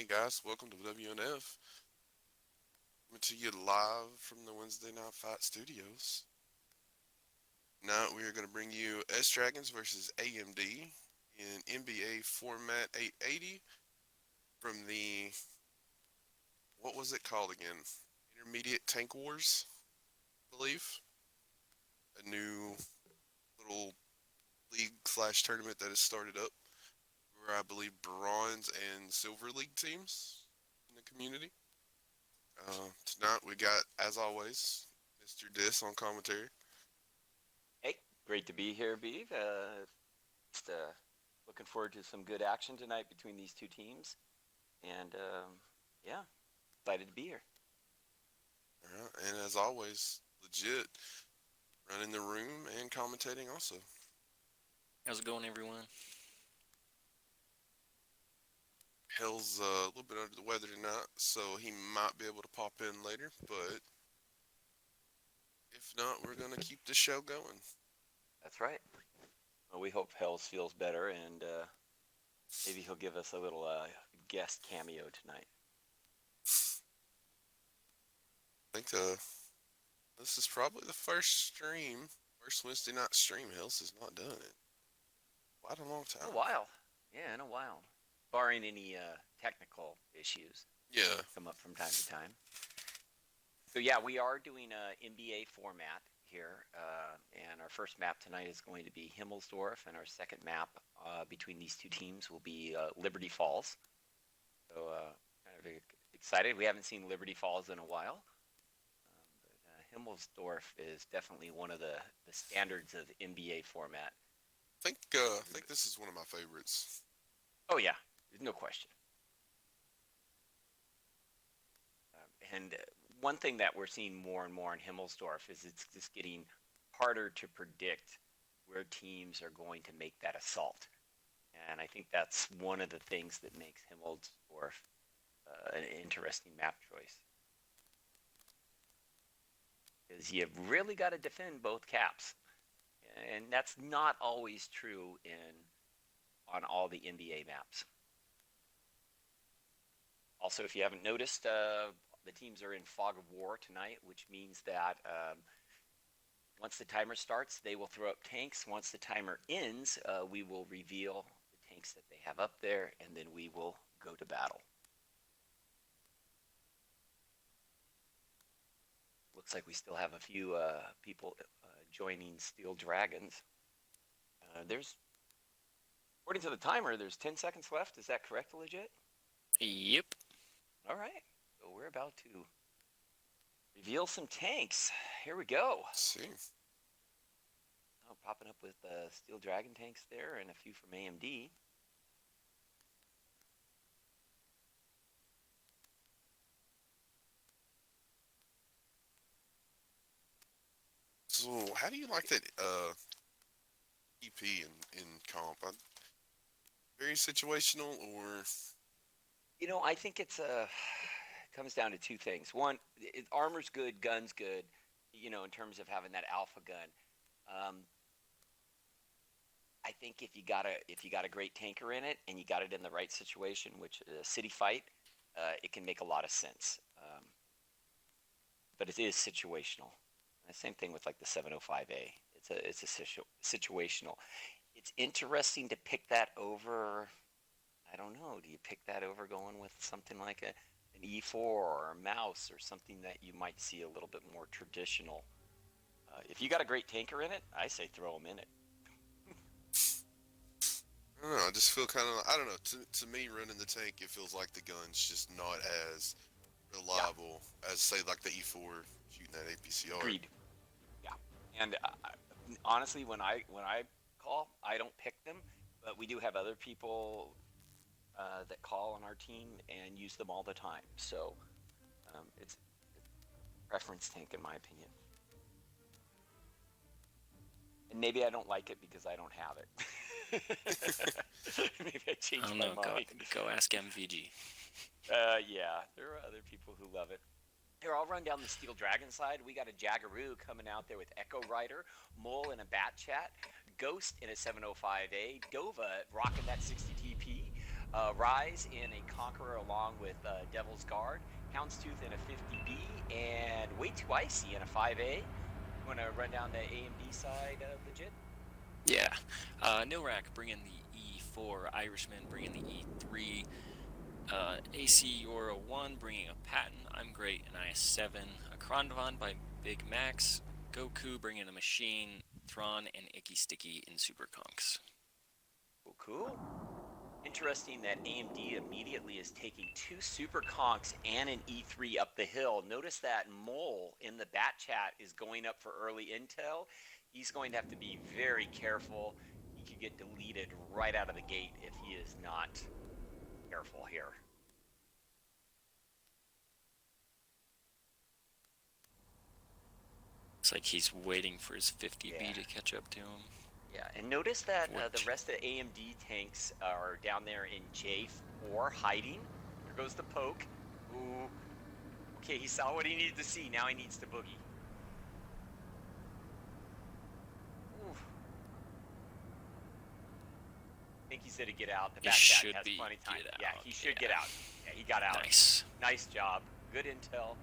Hey guys, welcome to WNF. Coming to you live from the Wednesday Night Fight Studios. Tonight we are going to bring you S Dragons versus AMD in NBA Format 880 from the, what was it called again? Intermediate Tank Wars, I believe. A new little league slash tournament that has started up where I believe bronze and silver league teams in the community. Tonight we got, as always, Mr. Dis on commentary. Hey, great to be here, Beav. Just looking forward to some good action tonight between these two teams, and yeah, excited to be here. All right, and as always, legit running the room and commentating also. How's it going, everyone? Hell's a little bit under the weather tonight, so he might be able to pop in later, but if not, we're going to keep the show going. That's right. Well, we hope Hells feels better, and maybe he'll give us a little guest cameo tonight. I think this is probably the first Wednesday night stream Hells has not done it. Quite a long time. In a while. Yeah, in a while. Barring any technical issues. Yeah. Come up from time to time. So yeah, we are doing NBA format here, and our first map tonight is going to be Himmelsdorf, and our second map between these two teams will be Liberty Falls. So kind of excited. We haven't seen Liberty Falls in a while, but Himmelsdorf is definitely one of the standards of NBA format. I think this is one of my favorites. Oh yeah, no question. And one thing that we're seeing more and more in Himmelsdorf is it's just getting harder to predict where teams are going to make that assault. And I think that's one of the things that makes Himmelsdorf an interesting map choice. Because you've really got to defend both caps. And that's not always true on all the NBA maps. Also, if you haven't noticed, the teams are in fog of war tonight, which means that once the timer starts, they will throw up tanks. Once the timer ends, we will reveal the tanks that they have up there, and then we will go to battle. Looks like we still have a few people joining Steel Dragons. According to the timer, there's 10 seconds left. Is that correct, legit? Yep. All right. So we're about to reveal some tanks. Here we go. Let's see. Oh, popping up with Steel Dragon tanks there and a few from AMD. So, how do you like that EP in comp? Very situational, or? I think it comes down to two things. One, armor's good, gun's good, in terms of having that alpha gun. I think if you got a great tanker in it and you got it in the right situation, which is a city fight, it can make a lot of sense. But it is situational. The same thing with like the 705A. It's a situational. It's interesting to pick that over. I don't know. Do you pick that over going with something like an E4 or a mouse or something that you might see a little bit more traditional? If you got a great tanker in it, I say throw them in it. I don't know. I just feel kind of. I don't know. To me, running the tank, it feels like the gun's just not as reliable as, say, like the E4 shooting that APCR. Agreed. Yeah. And honestly, when I call, I don't pick them, but we do have other people that call on our team and use them all the time. So it's a preference tank, in my opinion. And maybe I don't like it because I don't have it. Maybe I changed my mind. Go ask MVG. Yeah, there are other people who love it. Here, I'll run down the Steel Dragon side. We got a Jaggaroo coming out there with Echo Rider, Mole in a Bat Chat, Ghost in a 705A, Dova rocking that 60 TP, Rise in a Conqueror along with Devil's Guard, Houndstooth in a 50B, and Way Too Icy in a 5A. You want to run down the AMD side, legit? Yeah. Nilrak bringing the E4, Irishman bringing the E3, AC Euro 1 bringing a Patton, I'm Great, an IS-7, a Kronvan by Big Max, Goku bringing a Machine, Thrawn, and Icky Sticky in Super Conks. Cool. Interesting that AMD immediately is taking 2 Super Conks and an E3 up the hill. Notice that Mole in the bat chat is going up for early intel. He's going to have to be very careful. He could get deleted right out of the gate if he is not careful here. It's like he's waiting for his 50B to catch up to him. Yeah, and notice that the rest of the AMD tanks are down there in J4 hiding. There goes the poke. Ooh. Okay, he saw what he needed to see. Now he needs to boogie. Ooh. I think he said to get out. The back chat has plenty of time. Yeah, he should get out. Yeah, he got out. Nice. Nice job. Good intel.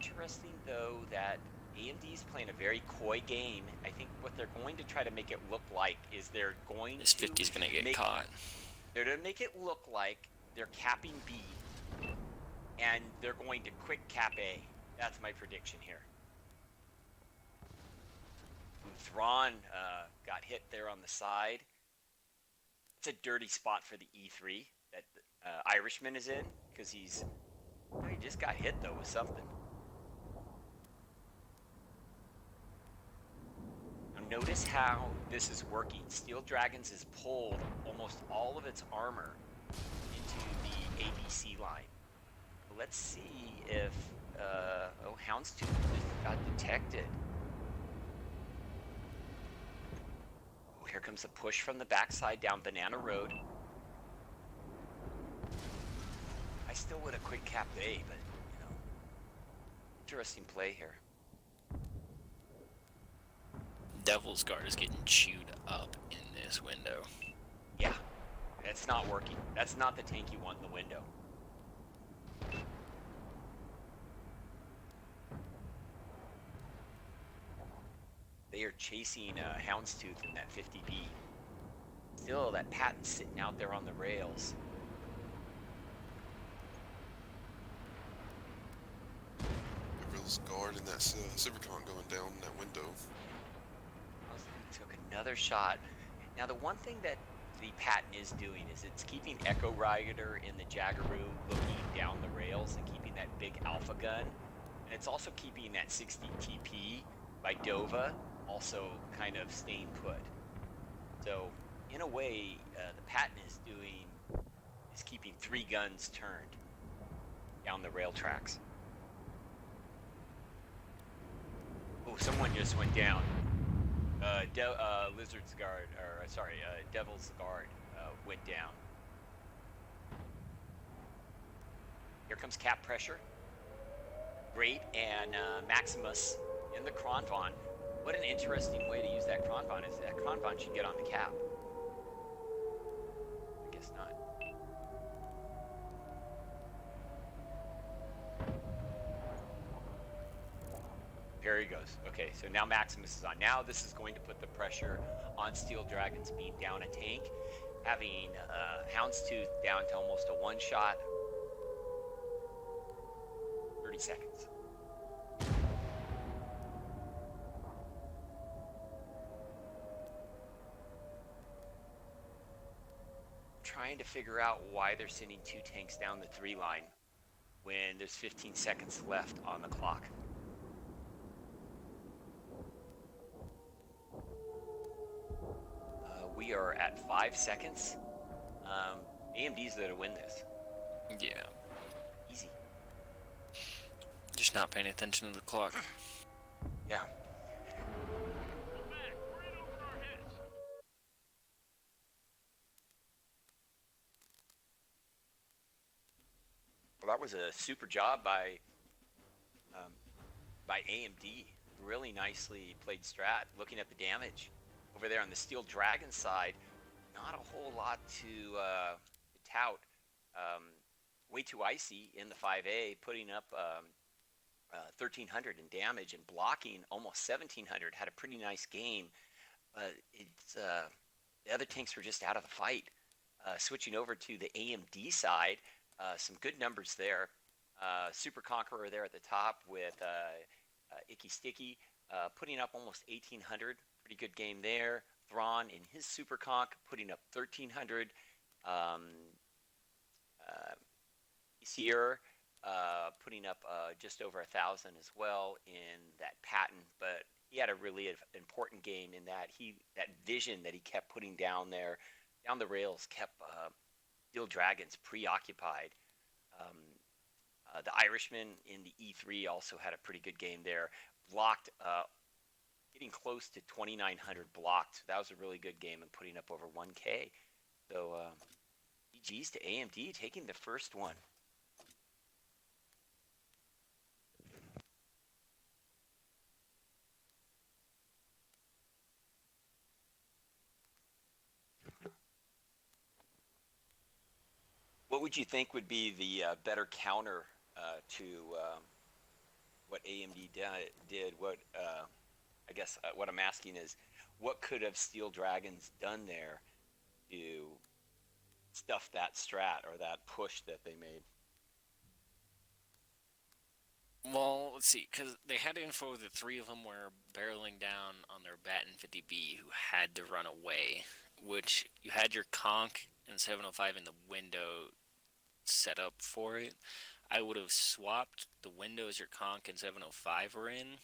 Interesting, though, that AMD's playing a very coy game. I think what they're going to try to make it look like is they're going this 50's going to get caught. They're going to make it look like they're capping B, and they're going to quick cap A. That's my prediction here. Thrawn got hit there on the side. It's a dirty spot for the E3 that Irishman is in, because he just got hit, though, with something. Notice how this is working. Steel Dragons has pulled almost all of its armor into the ABC line. Let's see if Houndstooth just got detected. Oh, here comes a push from the backside down Banana Road. I still would have quick capped A, but interesting play here. Devil's Guard is getting chewed up in this window. Yeah, that's not working. That's not the tank you want in the window. They are chasing Houndstooth in that 50B. Still, that Patton's sitting out there on the rails. Devil's Guard and that Supercon going down that window. Took another shot. Now, the one thing that the Patton is doing is it's keeping Echo Rider in the Jaggeroo looking down the rails and keeping that big alpha gun. And it's also keeping that 60 TP by Dova also kind of staying put. So, in a way, the Patton is keeping 3 guns turned down the rail tracks. Oh, someone just went down. Lizard's Guard, or sorry, Devil's Guard went down. Here comes cap pressure. Great, and Maximus in the Kronvan. What an interesting way to use that Kronvan is that Kronvan should get on the cap. I guess not. There he goes. Okay, so now Maximus is on. Now this is going to put the pressure on Steel Dragons being down a tank, having Houndstooth down to almost a one-shot. 30 seconds. Trying to figure out why they're sending 2 tanks down the 3 line when there's 15 seconds left on the clock. We are at 5 seconds. AMD's there to win this. Yeah. Easy. Just not paying attention to the clock. Yeah. Well, that was a super job by AMD. Really nicely played strat. Looking at the damage over there on the Steel Dragon side, not a whole lot to tout. Um, Way too icy in the 5A, putting up 1,300 in damage and blocking almost 1,700. Had a pretty nice game, but the other tanks were just out of the fight. Switching over to the AMD side, some good numbers there. Super Conqueror there at the top with Icky Sticky, putting up almost 1,800. Pretty good game there. Thrawn in his Super Conk putting up 1,300. Um, uh, Sierra putting up just over 1,000 as well in that patent, but he had a really important game in that that vision that he kept putting down there, down the rails, kept Steel Dragons preoccupied. Um, the Irishman in the E3 also had a pretty good game there, blocked, getting close to 2,900 blocked. That was a really good game and putting up over 1K. So GG's to AMD taking the first one. What would you think would be the better counter to what AMD did? What I guess what I'm asking is, what could have Steel Dragons done there to stuff that strat or that push that they made? Well, let's see, because they had info that 3 of them were barreling down on their Batten 50B who had to run away, which you had your conch and 705 in the window set up for it. I would have swapped the windows your conch and 705 were in.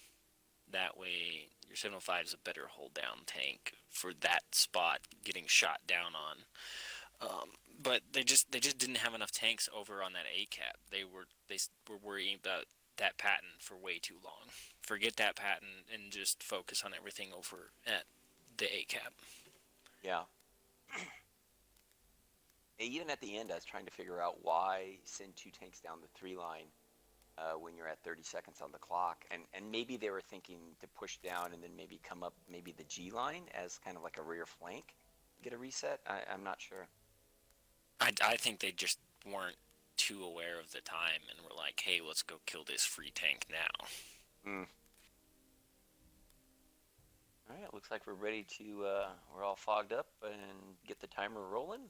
That way, your 705 is a better hold down tank for that spot getting shot down on. But they just didn't have enough tanks over on that A cap. They were worrying about that patent for way too long. Forget that patent and just focus on everything over at the A cap. Yeah. Even at the end, I was trying to figure out why send 2 tanks down the 3 line when you're at 30 seconds on the clock, and maybe they were thinking to push down and then maybe come up maybe the G line as kind of like a rear flank, get a reset. I'm not sure. I think they just weren't too aware of the time and were like, hey, let's go kill this free tank now. All right, looks like we're ready to, we're all fogged up and get the timer rolling.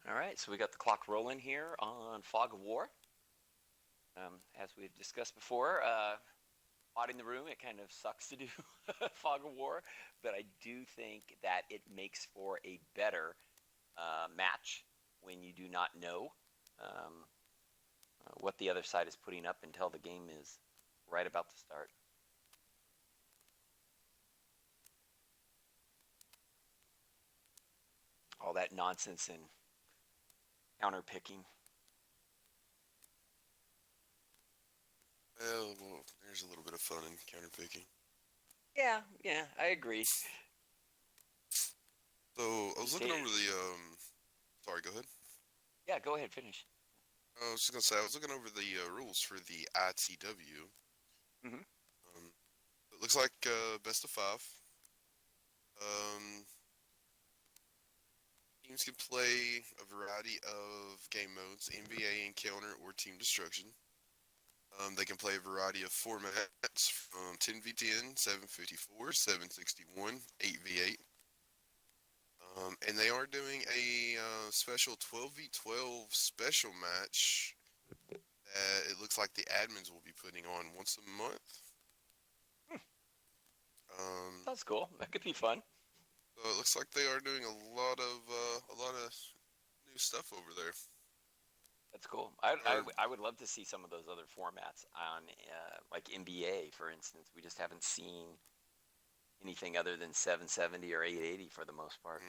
All right, so we got the clock rolling here on Fog of War. As we've discussed before, in the room, it kind of sucks to do Fog of War, but I do think that it makes for a better match when you do not know what the other side is putting up until the game is right about to start. All that nonsense and counter picking. Well, there's a little bit of fun in counterpicking. Yeah, I agree. So I was looking over the Sorry, go ahead. Yeah, go ahead, finish. I was just gonna say I was looking over the rules for the ITW. Mhm. It looks like best of 5. Um, Teams can play a variety of game modes: NBA, Encounter, or Team Destruction. They can play a variety of formats from 10v10, 754, 761, 8v8. And they are doing a special 12v12 special match that it looks like the admins will be putting on once a month. That's cool. That could be fun. So it looks like they are doing a lot of new stuff over there. That's cool. Or- I would love to see some of those other formats on like NBA, for instance. We just haven't seen anything other than 770 or 880 for the most part.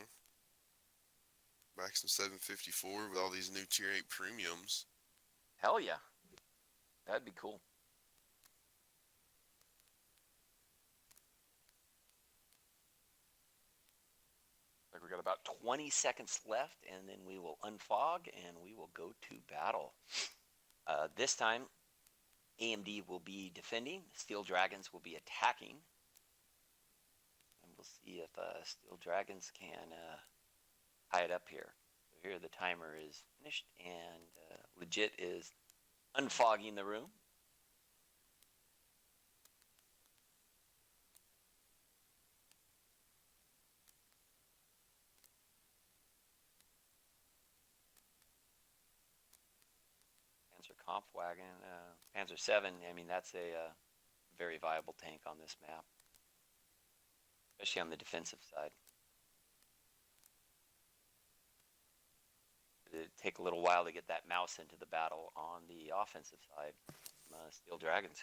Maximum 754 with all these new tier 8 premiums. Hell yeah. That'd be cool. Like we got about 20 seconds left, and then we will unfog and we will go to battle. This time, AMD will be defending. Steel Dragons will be attacking. And we'll see if Steel Dragons can tie it up here. So here the timer is finished, and Legit is unfogging the room. Panzer Kampfwagen, Panzer 7, I mean, that's a very viable tank on this map, especially on the defensive side. It'd take a little while to get that mouse into the battle on the offensive side from Steel Dragons.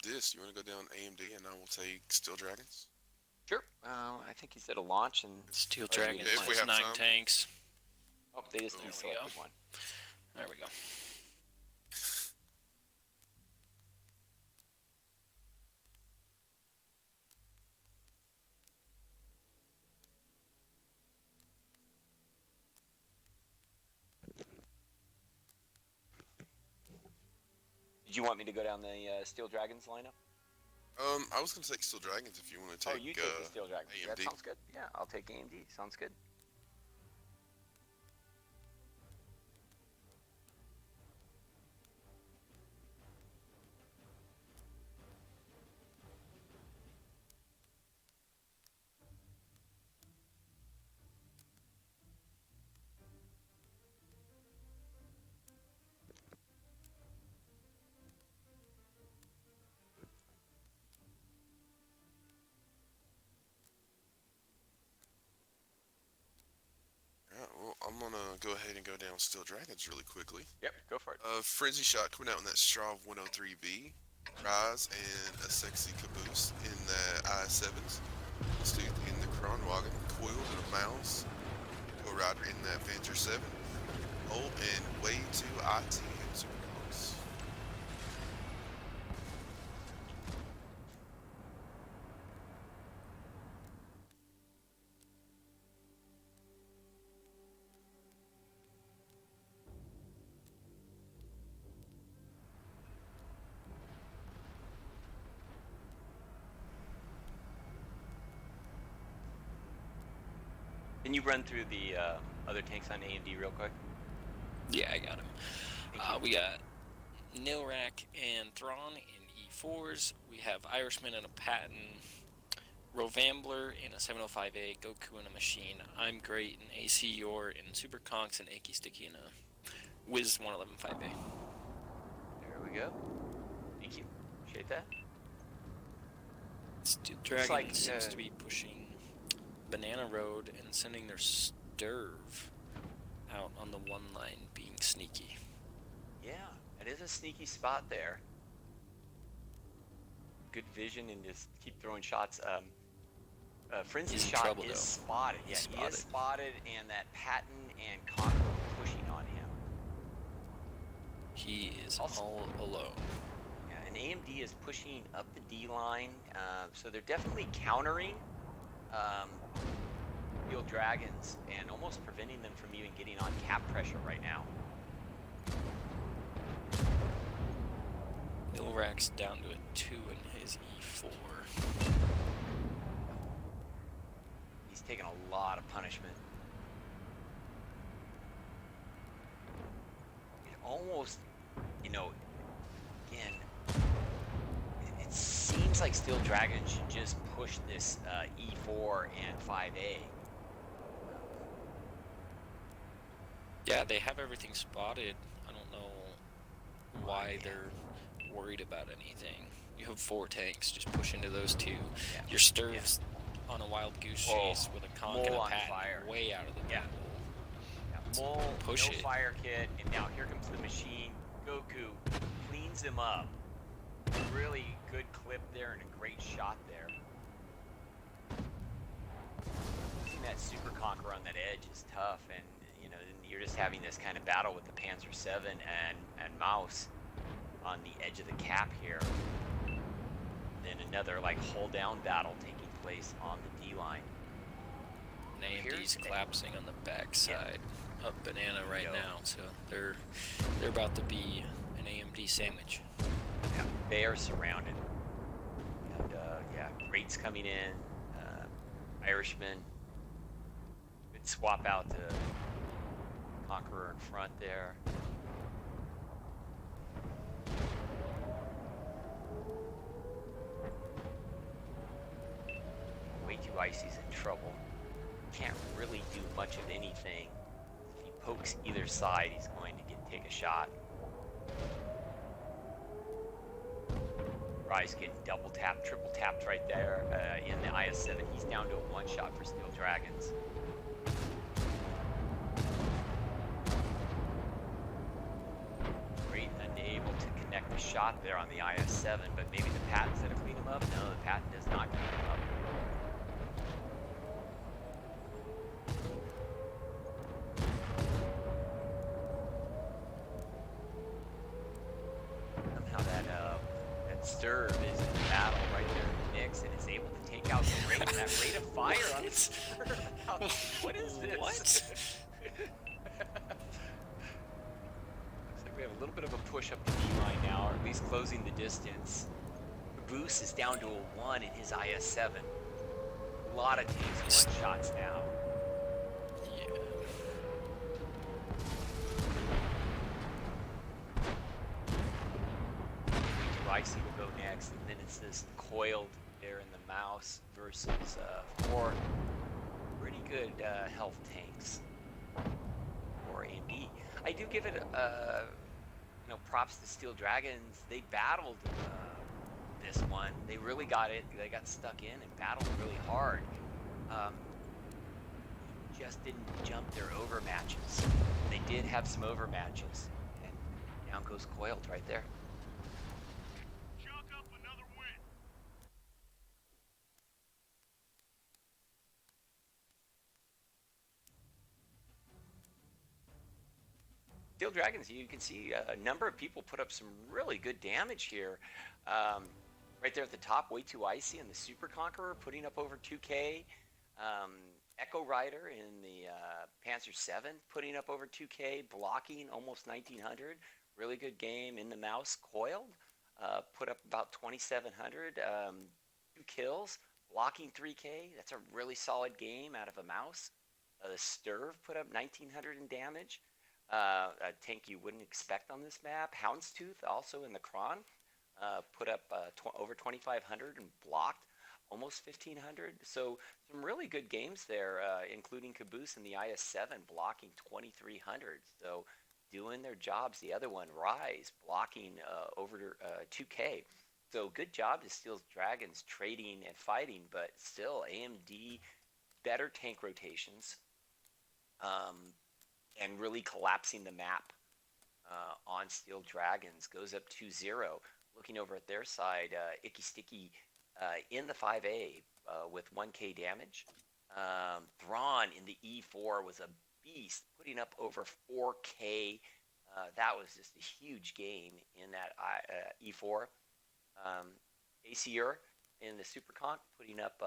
This, you want to go down AMD and I will take Steel Dragons? Sure. I think he said a launch and... Steel Okay, Dragons if we minus have 9 some. tanks. Oh, they just There we deselected go. one. There we go. Did you want me to go down the Steel Dragons lineup? I was going to take Steel Dragons if you want to take, You take the Steel Dragons. That AMD. sounds good. Yeah, I'll take AMD. Sounds good. Alright, well, I'm going to go ahead and go down Steel Dragons really quickly. Yep, go for it. Frenzy Shot coming out in that Strav 103B. Rise and a sexy caboose in the I7s. Stooth in the Kronwagen. Coil and a mouse. Go Rider in that Panzer 7. Bolt and Way 2 IT and Supercross. Can you run through the other tanks on AMD real quick? Yeah, I got him. Thank you. We got Nilrak and Thrawn in E4s. We have Irishman and a Patton, Rovambler in a 705A, Goku in a Machine, I'm Great in AC Yor in Super Conks, and Achy Sticky in a Wiz 111 5A. There we go. Thank you. Appreciate that. Steel Dragon like, seems to be pushing Banana Road and sending their Sturv out on the one line, being sneaky. Yeah, it is a sneaky spot there. Good vision and just keep throwing shots. Frenzy He's in Shot trouble, is though. spotted. Yeah, He's he is spotted, and that Patton and Conquer are pushing on him. He is Also- all alone. Yeah, and AMD is pushing up the D line, so they're definitely countering Steel Dragons and almost preventing them from even getting on cap pressure right now. Nilrak's down to a 2 in his E4. He's taking a lot of punishment. It almost, again, it seems looks like Steel Dragon should just push this E4 and 5A. Yeah, they have everything spotted. I don't know why yeah. they're worried about anything. You have 4 tanks, just push into those 2. Yeah. Your Sturv's on a wild goose chase with a conch and a Mole on patent fire. way out of the Yeah. battle. Mole, Push no it. fire kit, and now here comes the machine. Goku cleans him up. Really good clip there and a great shot there. Using that Super Conqueror on that edge is tough, and you know you're just having this kind of battle with the Panzer VII and Mouse on the edge of the cap here. Then another like hold down battle taking place on the D line. And AMD's collapsing on the backside of Banana right now, so they're about to be an AMD sandwich. Yeah, they are surrounded. And yeah, Greats coming in, Irishman. Good swap out to Conqueror in front there. Way too icy's in trouble. Can't really do much of anything. If he pokes either side, he's going to take a shot. Rise getting double tapped, triple tapped right there in the IS-7. He's down to a 1 shot for Steel Dragons. Great, unable to connect the shot there on the IS-7, but maybe the Patton's gonna clean him up. No, the Patton does not clean him up. Somehow that Sturv is in battle right there in the mix and is able to take out the rate, that rate of fire on the Sturv. What is this? What? Looks like we have a little bit of a push up the D-line now, or at least closing the distance. Caboose is down to a 1 in his IS-7. A lot of tanks 1 shots now. Yeah. Icy will go next, and then it's this coiled there in the Mouse versus 4 pretty good health tanks for AMD. I do give it props to Steel Dragons. They battled this one. They really got it. They got stuck in and battled really hard. Just didn't jump their overmatches. They did have some overmatches, and down goes coiled right there. Steel Dragons, you can see a number of people put up some really good damage here. Right there at the top, way too icy, and the Super Conqueror putting up over 2K. Echo Rider in the Panzer VII putting up over 2K, blocking almost 1900. Really good game in the Mouse, coiled, put up about 2700. 2 kills, blocking 3K. That's a really solid game out of a Mouse. The Sturv put up 1900 in damage. A tank you wouldn't expect on this map. Houndstooth also in the Kron put up over 2,500 and blocked almost 1,500. So some really good games there, including Caboose in the IS-7 blocking 2,300. So doing their jobs. The other one, Rise, blocking over 2K. So good job to Steel Dragons trading and fighting, but still AMD better tank rotations. And really collapsing the map on Steel Dragons. Goes up 2-0. Looking over at their side, Icky Sticky in the 5A with 1K damage. Thrawn in the E4 was a beast, putting up over 4K. That was just a huge game in that E4. ACR in the Super Conch putting up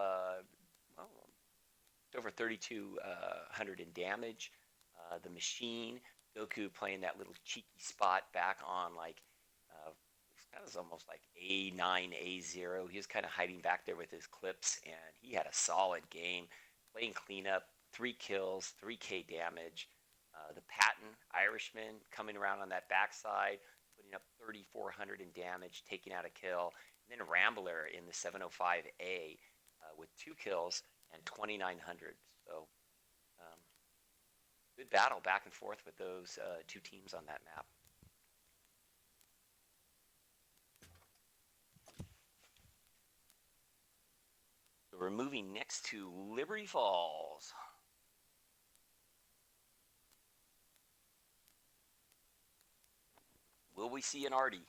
over 3,200 in damage. The Machine, Goku playing that little cheeky spot back on that was almost like A9, A0. He was kind of hiding back there with his clips, and he had a solid game, playing cleanup, 3 kills, 3K damage. The Patton, Irishman, coming around on that backside, putting up 3,400 in damage, taking out a kill. then Rambler in the 705A with 2 kills and 2,900. So good battle back and forth with those 2 teams on that map. So we're moving next to Liberty Falls. Will we see an Artie?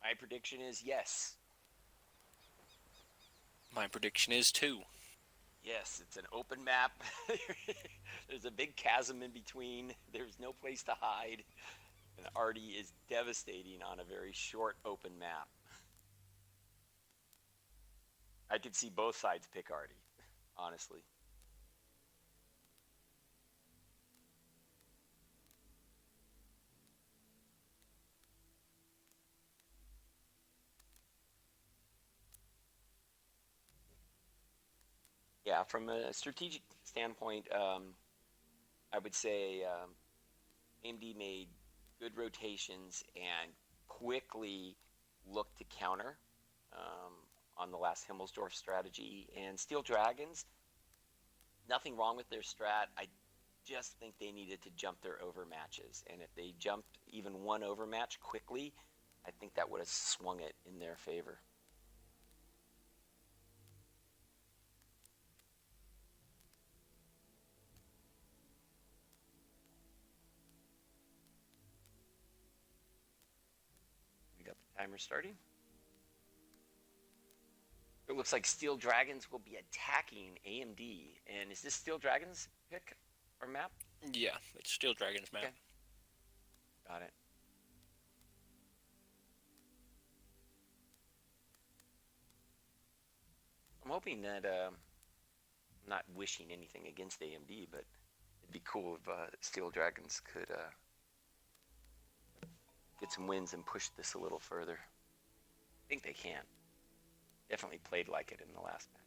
My prediction is yes. My prediction is 2. Yes, it's an open map. There's a big chasm in between. There's no place to hide. And Artie is devastating on a very short open map. I could see both sides pick Artie, honestly. Yeah, from a strategic standpoint, I would say AMD made good rotations and quickly looked to counter on the last Himmelsdorf strategy. And Steel Dragons, nothing wrong with their strat. I just think they needed to jump their overmatches. And if they jumped even one overmatch quickly, I think that would have swung it in their favor. We got the timer starting. It looks like Steel Dragons will be attacking AMD. And is this Steel Dragons pick or map? Yeah, it's Steel Dragon's map. Okay. Got it. I'm hoping that, I'm not wishing anything against AMD, but it'd be cool if Steel Dragons could get some wins and push this a little further. I think they can. Definitely played like it in the last match.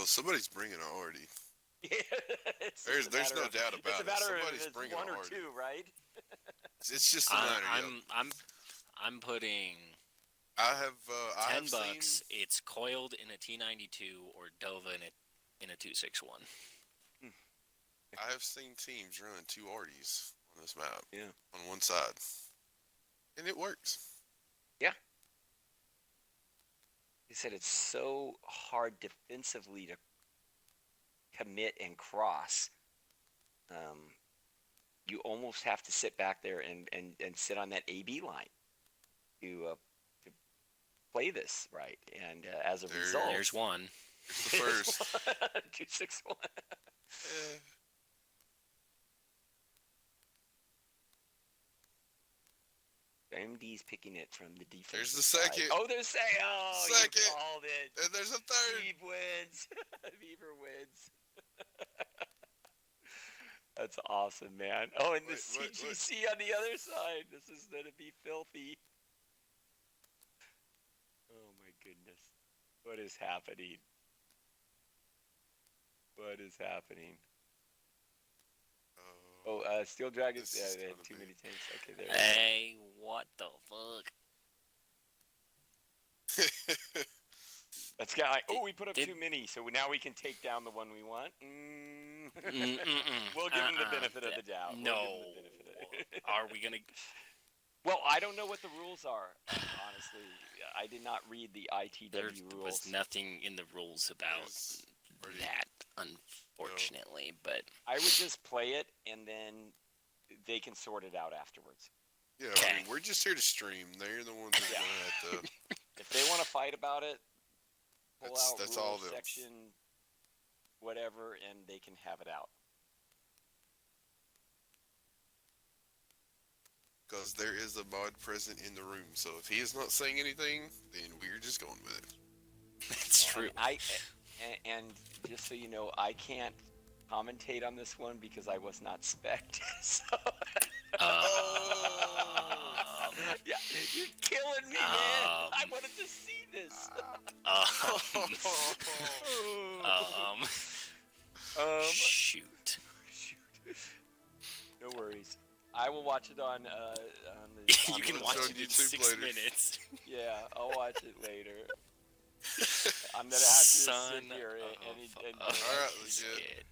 Somebody's bringing an Artie. Yeah, there's no doubt about it. It's a matter Somebody's of bringing one an or Artie. two, right? It's just a matter. I'm putting. I have $10. It's coiled in a T92 or Dova in a 261. I have seen teams running 2 Arties on this map. Yeah. On one side, and it works. Yeah. He said it's so hard defensively to commit and cross. You almost have to sit back there and sit on that AB line to play this right. And as a result, there's one. It's the first. 261. AMD's picking it from the defense. There's the second. Side. Oh, there's second. Oh, second. You called it. And there's a third. Steve wins. Beaver wins. That's awesome, man. Oh, and the CGC on the other side. This is going to be filthy. Oh, my goodness. What is happening? What is happening? Oh, Steel Dragons. Yeah, they had too many tanks. Okay, there. Hey, what the fuck? That's got like, we put up too many, so now we can take down the one we want. We'll give them the benefit of the doubt. No. Are we gonna? Well, I don't know what the rules are. Honestly, I did not read the ITW There rules. was nothing in the rules about It's pretty- that, unfortunately. But I would just play it, and then they can sort it out afterwards. Yeah, I Okay. mean, we're just here to stream. They're the ones that are Yeah. gonna have to. If they want to fight about it, pull out That's rule all them. section, whatever, and they can have it out. Because there is a mod present in the room, so if he is not saying anything, then we're just going with it. it's true. And just so you know, I can't commentate on this one because I was not spec'd. So. Yeah, you're killing me, man. I wanted to see this. Shoot. No worries. I will watch it on You can it's watch on it in YouTube 6 later. minutes. Yeah, I'll watch it later. I'm gonna have to sit Son here and All right, legit. shit.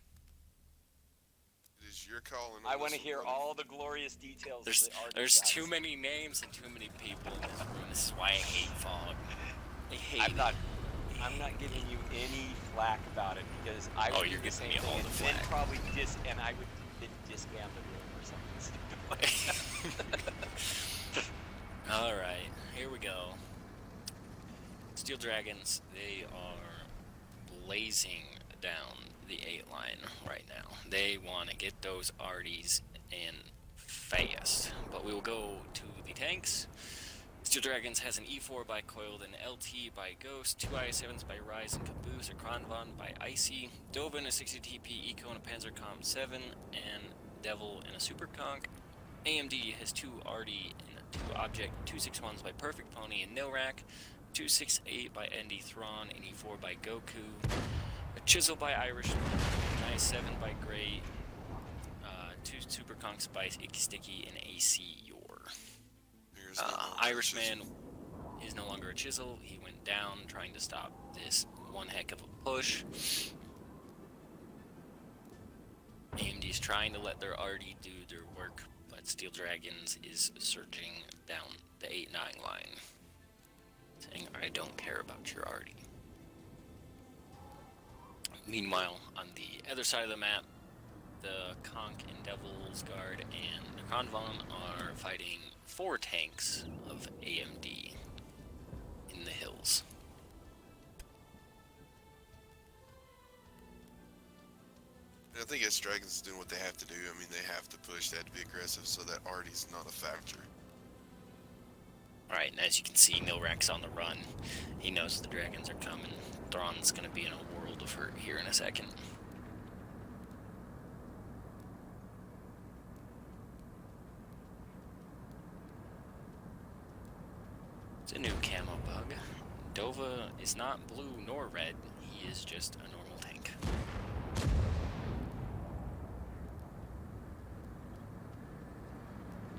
It is your call. And I want to hear all the glorious details. There's too many names and too many people in this room. This is why I hate Fog. I hate I'm it. not giving you any flack about it because I would do you're the giving same me all thing the and then flack. probably and I would then disband the room or something stupid. Alright, here we go. Steel Dragons, they are blazing down the 8 line right now. They want to get those arties in fast. But we will go to the tanks. Steel Dragons has an E4 by Coiled, an LT by Ghost, 2 IS-7s by Rise and Caboose, a Kronvan by Icy, Dovin, a 60 TP Eco and a Panzercom 7, and Devil and a Super Conk. AMD has 2 Arty and 2 Object, 261s by Perfect Pony and Nilrak, 268 by Endy Thrawn, an E4 by Goku, a Chisel by Irish, an IS-7 by Gray, 2 Super Conks by Sticky, and AC Yor. Here's the Irishman is no longer a Chisel. He went down trying to stop this one heck of a push. AMD is trying to let their Arty do their work, but Steel Dragons is surging down the 8-9 line, saying, I don't care about your Arty. Meanwhile, on the other side of the map, the Conk and Devil's Guard and the Kronvan are fighting 4 tanks of AMD in the hills. And I think S Dragons is doing what they have to do. I mean, they have to push, they have to be aggressive, so that Arty's not a factor. Alright, and as you can see, Nilrak's on the run. He knows the dragons are coming. Thrawn's gonna be in a world of hurt here in a second. It's a new camo bug. Dova is not blue nor red. He is just a normal tank.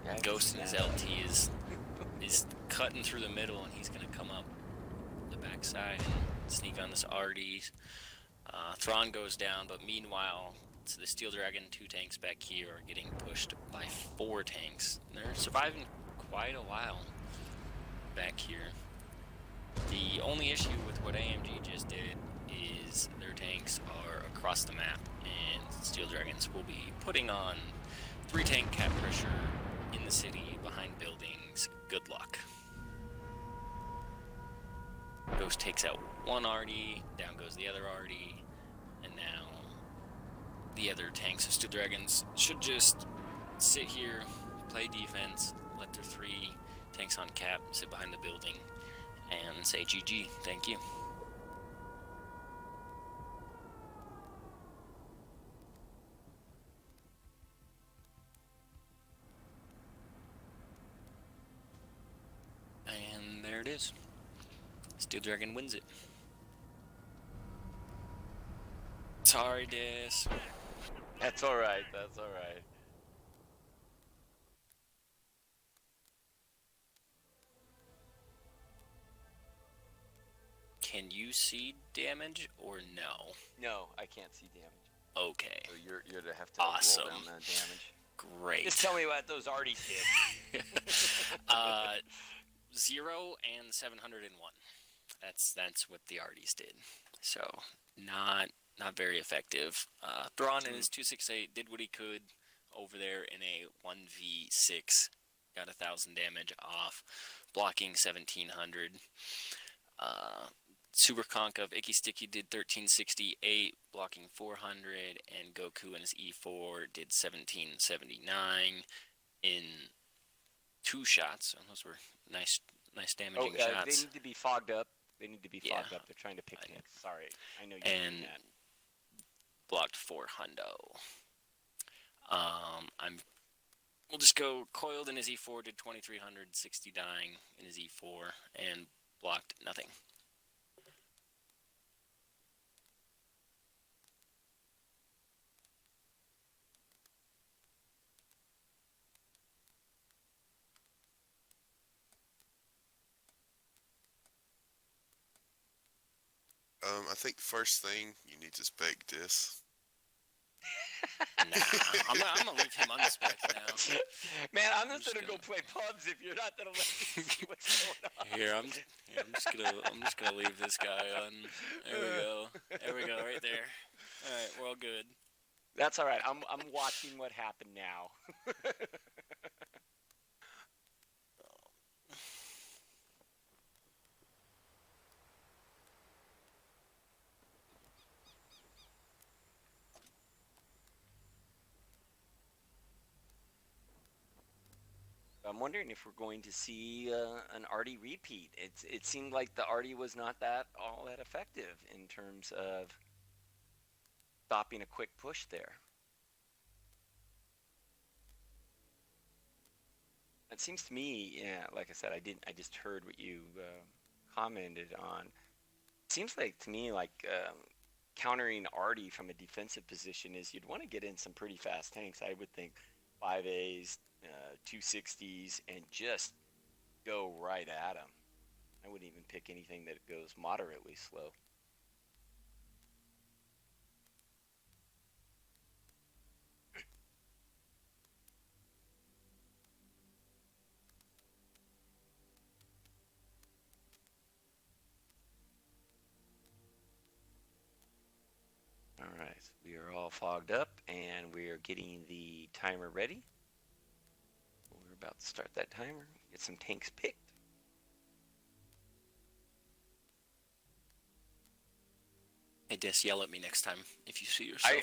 Yeah, Ghost in his LT is cutting through the middle, and he's gonna come up the backside and sneak on this Arty. Thrawn goes down, but meanwhile, the Steel Dragon 2 tanks back here are getting pushed by 4 tanks. They're surviving quite a while back here. The only issue with what AMG just did is their tanks are across the map, and Steel Dragons will be putting on 3 tank cap pressure in the city behind buildings. Good luck. Ghost takes out one Arty, down goes the other Arty, and now the other tanks of Steel Dragons should just sit here, play defense, let their 3 tanks on cap sit behind the building, and say GG, thank you. And there it is. Steel Dragon wins it. Sorry, Dis. That's alright, that's alright. Can you see damage or no? No, I can't see damage. Okay. So you're to have to Awesome. roll down the damage. great. Just tell me what those Arties did. 0 and 701. That's what the Arties did. So not very effective. Thrawn in his 268 did what he could over there in a 1v6. Got 1,000 damage off, blocking 1,700. Super Conk of Icky Sticky did 1368, blocking 400, and Goku in his E4 did 1779 in 2 shots. And those were nice damaging shots. They need to be fogged up. They need to be fogged up. They're trying to pick tanks. Sorry, I know you're doing that. Blocked 4 hundo. We'll just go coiled in his E4, did 2,300, 60 dying in his E4, and blocked nothing. I think first thing you need to spec this. Nah, I'm gonna leave him unspec now. Man, I'm just gonna go play pubs if you're not gonna let me see what's going on. Here, I'm just gonna leave this guy on. There we go, right there. All right, we're all good. That's all right. I'm watching what happened now. I'm wondering if we're going to see an Artie repeat. It seemed like the Artie was not all that effective in terms of stopping a quick push there. It seems to me, like I said, I just heard what you commented on. It seems like to me like countering Artie from a defensive position is you'd want to get in some pretty fast tanks. I would think 5As, 260s, and just go right at them. I wouldn't even pick anything that goes moderately slow. All right, we are all fogged up, and we are getting the timer ready. We're about to start that timer. Get some tanks picked. Hey, Des, yell at me next time if you see yourself.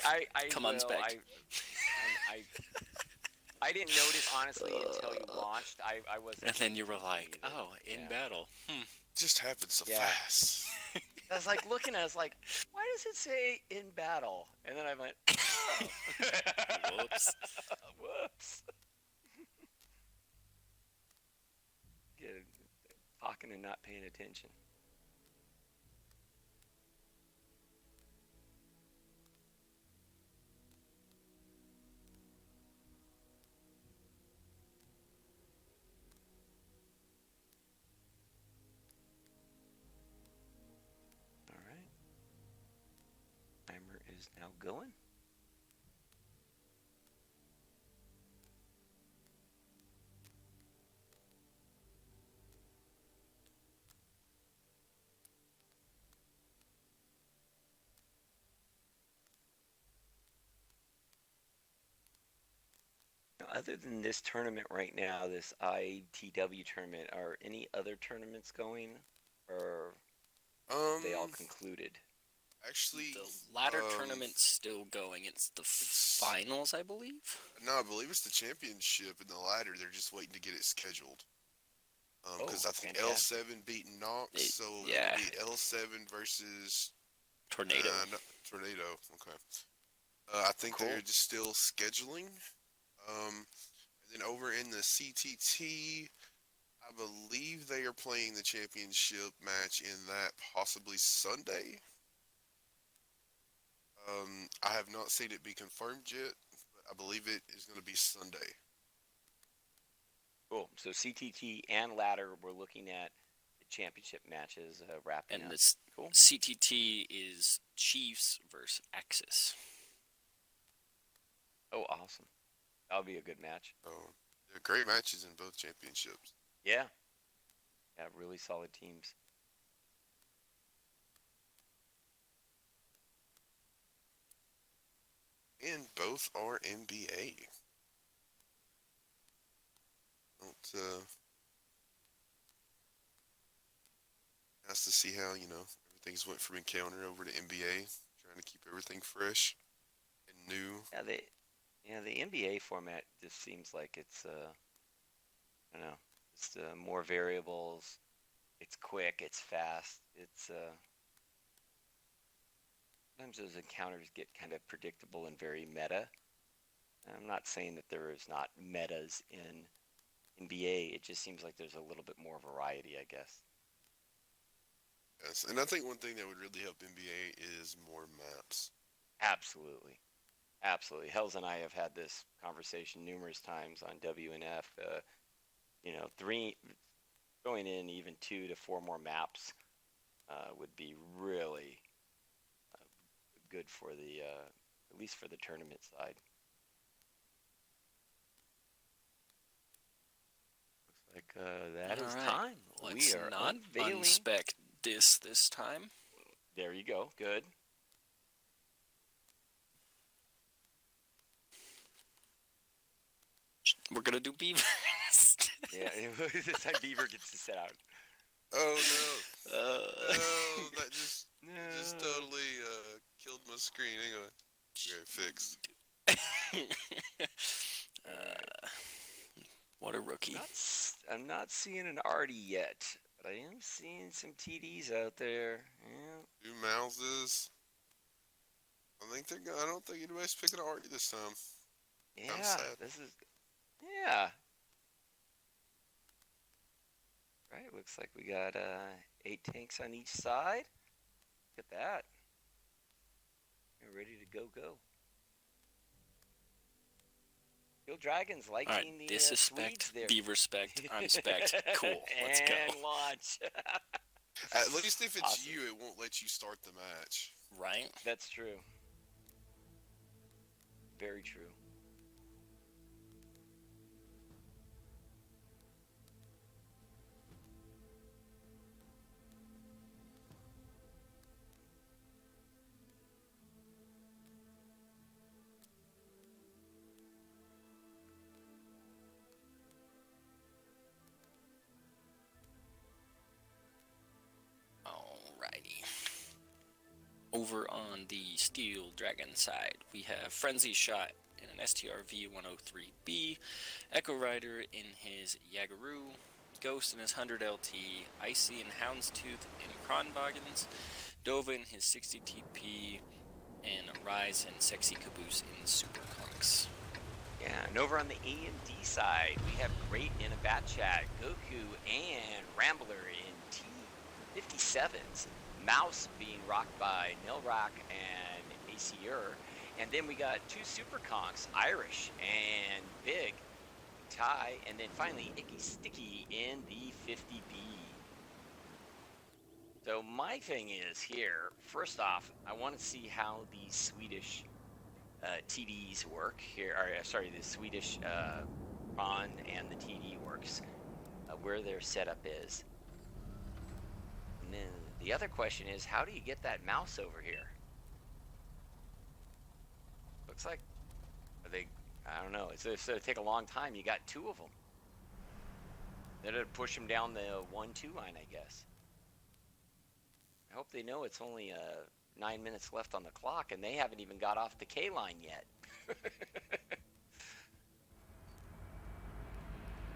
Come will. unspec. I didn't notice, honestly, until you launched. I wasn't. And then you were like, oh, in battle. It just happened so fast. I was like looking at it, I was like, why does it say in battle? And then I went, oh. Whoops. Whoops. Talking and not paying attention. All right. Timer is now going. Other than this tournament right now, this ITW tournament, are any other tournaments going, or are they all concluded? Actually, The ladder tournament's still going. It's the finals, I believe. No, I believe it's the championship in the ladder. They're just waiting to get it scheduled. Because I think fantastic. L7 beating Nox, so yeah. it'll be L7 versus Tornado. Tornado. Okay. I think they're just still scheduling. And then over in the CTT, I believe they are playing the championship match in that possibly Sunday. I have not seen it be confirmed yet, but I believe it is going to be Sunday. Cool. So CTT and ladder, we're looking at the championship matches wrapping up. And this CTT is Chiefs versus Axis. Oh, awesome. That'll be a good match. Oh, they're great matches in both championships. Yeah. Yeah, really solid teams. And both are NBA. Don't, nice to see how, everything's went from Encounter over to NBA, trying to keep everything fresh and new. The NBA format just seems like it's I don't know, just more variables. It's quick, it's fast. It's sometimes those encounters get kind of predictable and very meta. I'm not saying that there is not metas in NBA. It just seems like there's a little bit more variety, I guess. Yes, and I think one thing that would really help NBA is more maps. Absolutely. Absolutely. Hells and I have had this conversation numerous times on WNF. Three going in even 2 to 4 more maps would be really good for the at least for the tournament side. Looks like that is Alright, time. Let's We are not unveiling. unspec this time. There you go. Good. We're gonna do Beavers. Yeah, this time Beaver gets to sit out. Oh no! Oh, that just No. totally killed my screen. Hang on, okay, fixed. What a rookie. I'm not seeing an Artie yet, but I am seeing some TDs out there. Yeah. 2 Mouses. I don't think anybody's picking an Artie this time. I'm Yeah, sad. yeah. Right, looks like we got 8 tanks on each side. Look at that. We're ready to go. Steel Dragons liking Alright, the disrespect, Swedes there. Beaver spect, unspect. Cool, let's go. And launch. At least if it's Awesome. you, it won't let you start the match. Right? That's true. Very true. Alrighty. Over on the Steel Dragon side, we have Frenzy Shot in an STRV 103B, Echo Rider in his Yagaroo, Ghost in his 100 LT, Icy and Houndstooth in Kronboggins, Dova in his 60 TP, and Rise and Sexy Caboose in Super Conks. Yeah, and over on the AMD side, we have Great in a Bat Chat, Goku, and Rambler in T57s. Mouse being rocked by Nilrock and ACR. And then we got 2 Super Conks, Irish and Big, Ty, and then finally Icky Sticky in the 50B. So my thing is here, first off, I want to see how the Swedish TDs work here. Or, sorry, the Swedish Ron and the TD works, where their setup is. And then the other question is, how do you get that mouse over here? Looks like I don't know. It's going to take a long time. You got 2 of them. Then it'll push them down the 1-2 line, I guess. I hope they know it's only 9 minutes left on the clock, and they haven't even got off the K line yet.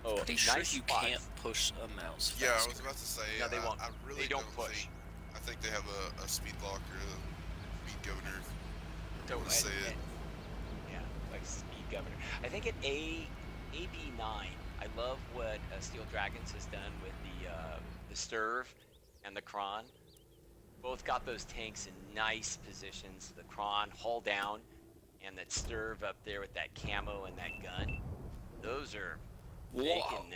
Oh, Pretty nice sure you spots. can't push a mouse faster. Yeah, I was about to say. No, they won't. I really They don't push. I think they have a speed lock or a speed governor. So, want to say it. Yeah, like speed governor. I think at AB9, I love what Steel Dragons has done with the Sturv and the Kron. Both got those tanks in nice positions. The Kron hull down, and that Sturv up there with that camo and that gun. Those are making.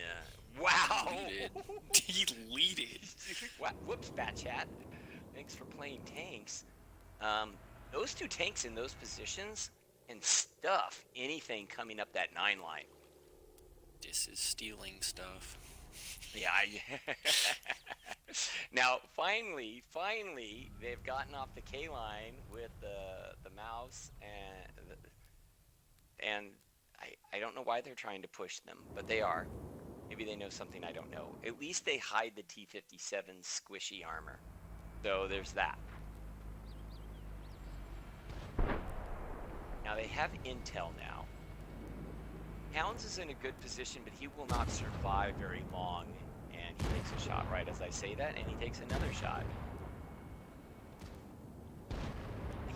Wow! Deleted. Whoops, Bat Chat. Thanks for playing tanks. Those 2 tanks in those positions, and stuff anything coming up that 9 line. This is stealing stuff. Yeah. Now, finally, they've gotten off the K line with the mouse, and I don't know why they're trying to push them, but they are. Maybe they know something I don't know. At least they hide the T-57's squishy armor. So there's that. Now they have intel now. Hounds is in a good position, but he will not survive very long. And he takes a shot right as I say that, and he takes another shot.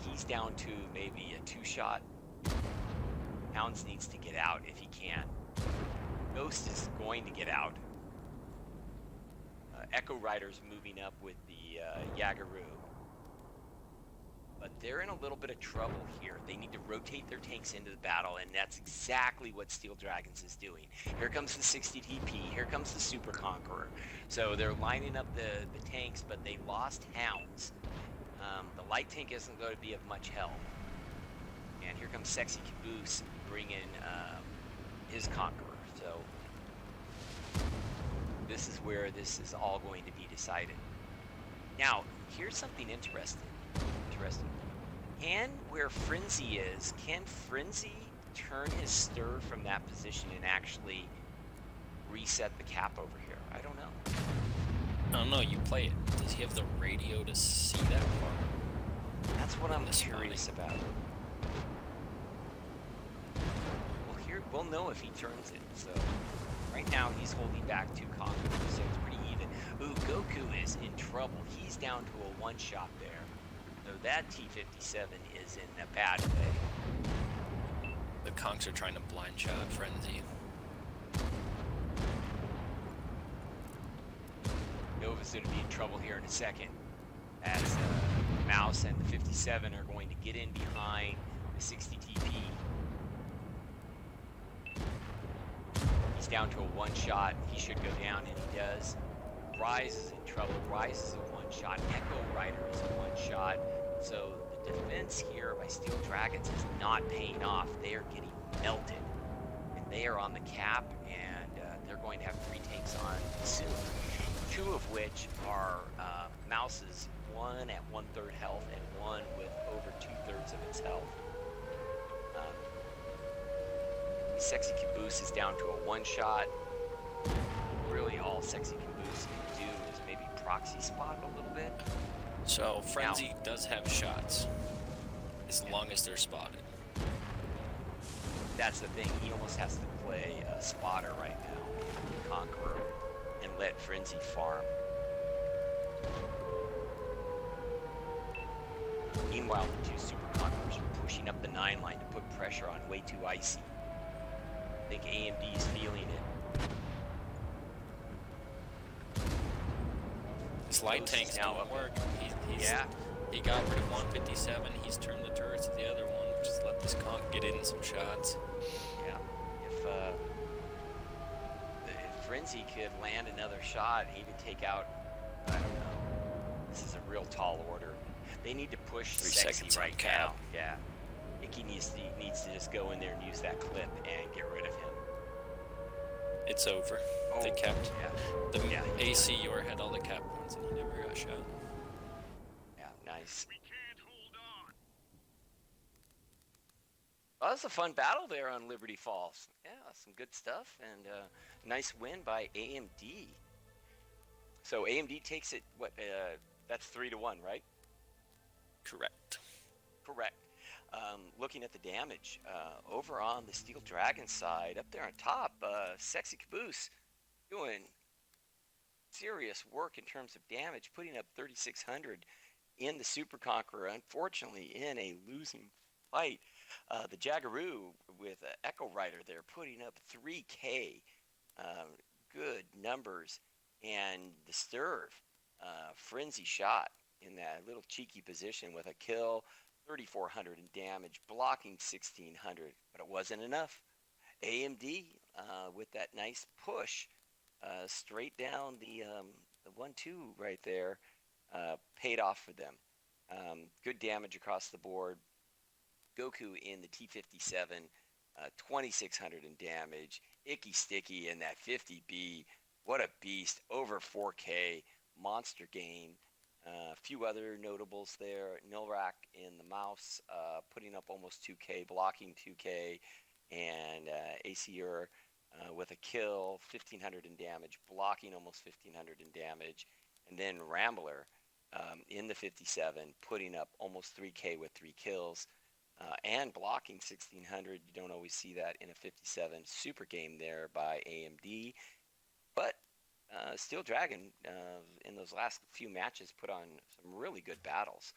He's down to maybe a 2-shot. Hounds needs to get out if he can. Ghost is going to get out. Echo Rider's moving up with the Yagaroo. But they're in a little bit of trouble here. They need to rotate their tanks into the battle, and that's exactly what Steel Dragons is doing. Here comes the 60 TP. Here comes the Super Conqueror. So they're lining up the tanks, but they lost Hounds. The light tank isn't going to be of much help. And here comes Sexy Caboose bringing his Conqueror. So this is where this is all going to be decided. Now, here's something interesting. And where Frenzy is, can Frenzy turn his stir from that position and actually reset the cap over here? I don't know. I don't know, you play it. Does he have the radio to see that far? That's what I'm curious about. Well, here we'll know if he turns it. So right now he's holding back 2 conquerors, so it's pretty even. Ooh, Goku is in trouble. He's down to a 1-shot there. So that T-57 is in a bad way. The conks are trying to blind shot Frenzy. Nova's going to be in trouble here in a second, as Mouse and the 57 are going to get in behind the 60 TP. He's down to a 1-shot. He should go down, and he does. Rise is in trouble. Rise is a 1-shot. Echo Rider is a 1-shot. So the defense here by Steel Dragons is not paying off. They are getting melted. And they are on the cap, and they're going to have 3 tanks on soon. 2 of which are Mouse's, 1 at 1/3 health and 1 with over 2/3 of its health. Sexy Caboose is down to a 1-shot. Really all Sexy Caboose can do is maybe proxy spot a little bit. So Frenzy does have shots, as long as they're spotted. That's the thing. He almost has to play a spotter right now, Conqueror, and let Frenzy farm. Meanwhile, the 2 Super Conquerors are pushing up the 9 line to put pressure on way too icy. I think AMD is feeling it. His light tanks now don't up. work. He got rid of 157. He's turned the turrets to the other one. Just let this conk get in some shots. Yeah. If Frenzy could land another shot, he would take out, I don't know. This is a real tall order. They need to push 3 Sexy seconds on right cap. now. Yeah. Icky needs to just go in there and use that clip and get rid of him. It's over. Oh, They kept yeah. the Yeah, AC Yor had all the cap points and he never got shot. Yeah, nice. Well, that was a fun battle there on Liberty Falls. Yeah, some good stuff, and nice win by AMD. So AMD takes it, that's 3-1, right? Correct. Correct. Looking at the damage, over on the Steel Dragon side, up there on top, Sexy Caboose doing serious work in terms of damage, putting up 3,600 in the Super Conqueror, unfortunately in a losing fight. The Jagaroo with Echo Rider there putting up 3K, good numbers, and the Sturv, Frenzy shot in that little cheeky position with a kill, 3,400 in damage, blocking 1,600, but it wasn't enough. AMD with that nice push straight down the 1-2 right there paid off for them. Good damage across the board. Goku in the T57, 2600 in damage. Icky Sticky in that 50B. What a beast. Over 4K. Monster gain. A few other notables there. Nilrak in the mouse, putting up almost 2K, blocking 2K, and ACR with a kill, 1500 in damage, blocking almost 1500 in damage, and then Rambler in the 57, putting up almost 3K with 3 kills, and blocking 1600. You don't always see that in a 57. Super game there by AMD, but Steel Dragon in those last few matches put on some really good battles,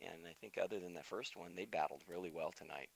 and I think other than the first one, they battled really well tonight.